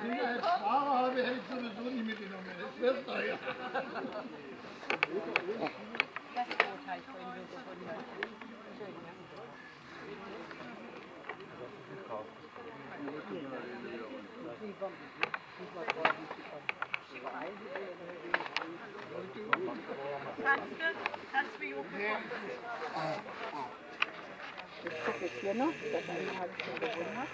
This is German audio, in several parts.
Sicherheitsfahrer habe, hätte ich sowieso nicht mitgenommen. Schwester, ja. Das Brot habe ich vorhin so gefunden. Schön, ja. Kannst du mich hochbekommen? Ich gucke jetzt hier noch, dass eine halbe Stunde gewonnen hat.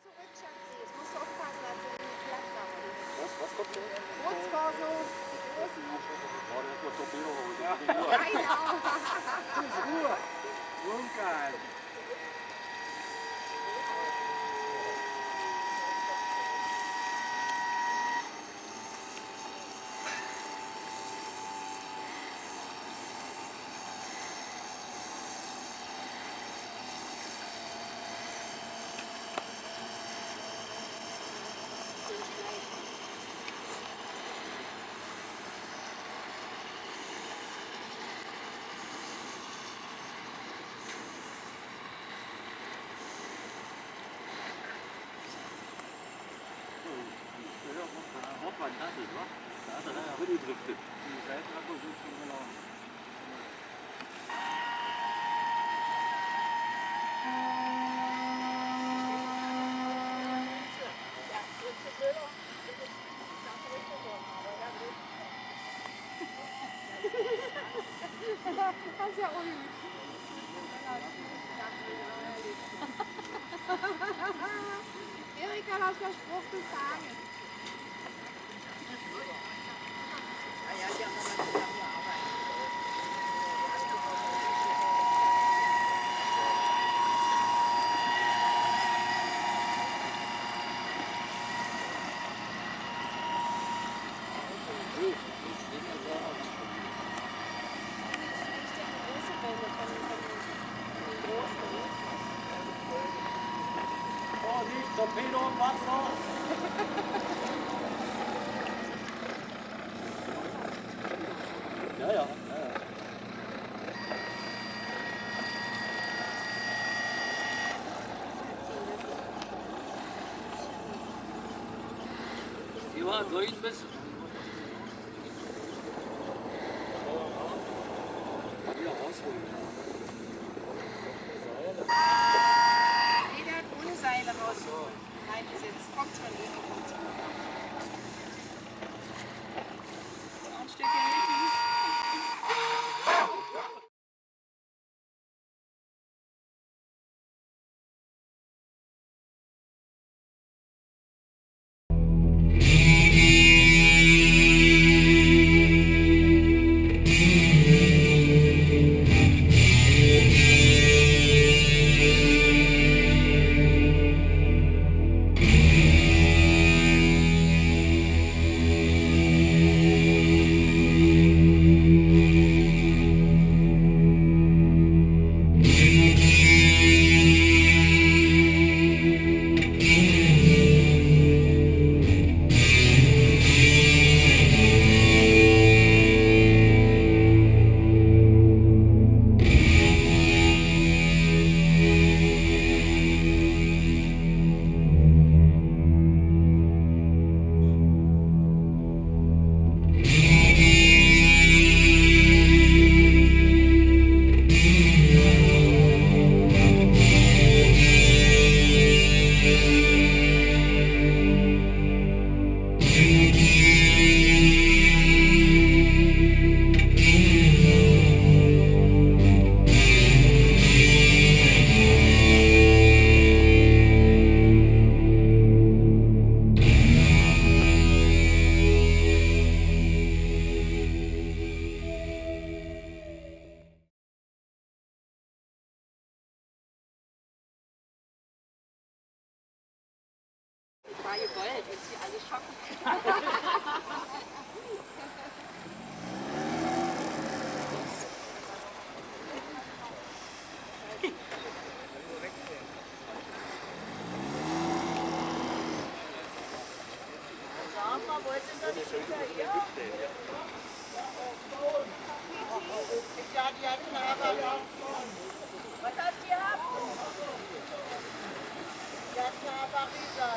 Zurück, Schatzi. Jetzt musst du aufpassen, als du in die Blattlache bist. Was kommt denn? Kurzfaser, die großen. Oh, der hat noch Torpedo geholt. Ja, genau. Ruhe. Ungeil. Fantastisch, wa? Da hat er ja reingedriftet. Die Seitenakku sind schon gelaufen. Das ist ja unüblich. Erika, lass der Spruch zu sagen. Ja, die haben noch mal zusammengearbeitet. Oh, nicht Torpedo und Wasser! Ja, ja, ja, ja. Johann, soll ich ein bisschen? Wieder rausholen. Nee, der hat ohne Seile raus. Nein, das jetzt kommt schon, Eva, kommt schon. Ein Stückchen mit. sie alle schocken. Sag mal, wollt ihr noch nicht hinterher? Ja, die hatten aber... Was hat die gehabt? Die hatten aber Rieser.